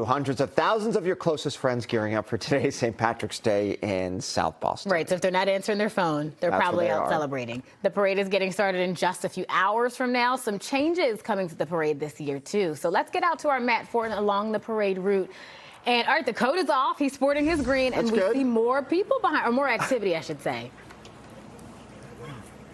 too. Hundreds of thousands of your closest friends gearing up for today's St. Patrick's Day in South Boston. Right, so if they're not answering their phone, they're probably out celebrating. The parade is getting started in just a few hours from now. Some changes coming to the parade this year, too. So let's get out to our Matt Fortin along the parade route. And, all right, the coat is off. He's sporting his green, and we see more people behind, or more activity, I should say.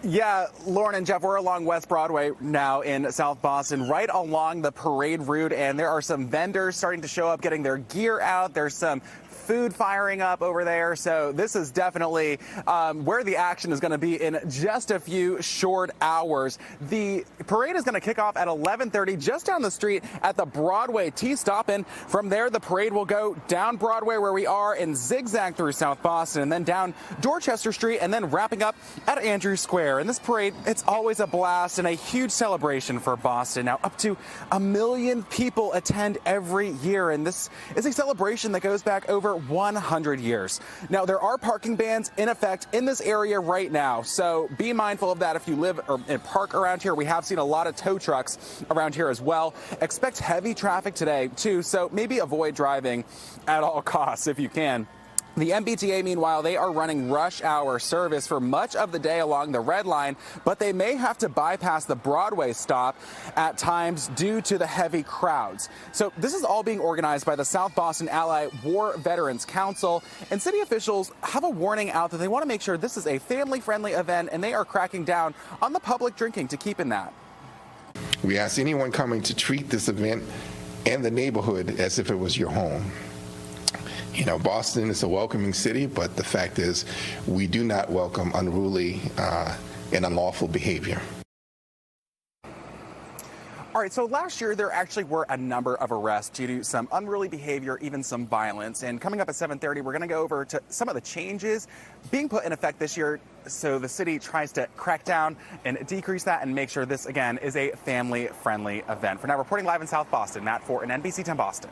Yeah, Lauren and Jeff, we're along West Broadway now in South Boston, right along the parade route, and there are some vendors starting to show up, getting their gear out. There's some food firing up over there, so this is definitely where the action is going to be in just a few short hours. The parade is going to kick off at 11:30 just down the street at the Broadway T-stop, and from there the parade will go down Broadway where we are and zigzag through South Boston and then down Dorchester Street and then wrapping up at Andrews Square. And this parade, it's always a blast and a huge celebration for Boston. Now, up to 1 million people attend every year, and this is a celebration that goes back over 100 years. Now, there are parking bans in effect in this area right now, so be mindful of that if you live or park around here. We have seen a lot of tow trucks around here as well. Expect heavy traffic today, too, so maybe avoid driving at all costs if you can. The MBTA, meanwhile, they are running rush hour service for much of the day along the Red Line, but they may have to bypass the Broadway stop at times due to the heavy crowds. So this is all being organized by the South Boston Ally War Veterans Council, and city officials have a warning out that they want to make sure this is a family-friendly event, and they are cracking down on the public drinking to keep in that. We ask anyone coming to treat this event and the neighborhood as if it was your home. You know, Boston is a welcoming city, but the fact is we do not welcome unruly and unlawful behavior. All right, so last year there actually were a number of arrests due to some unruly behavior, even some violence. And coming up at 7:30, we're going to go over to some of the changes being put in effect this year so the city tries to crack down and decrease that and make sure this, again, is a family-friendly event. For now, reporting live in South Boston, Matt Fortin, NBC 10 Boston.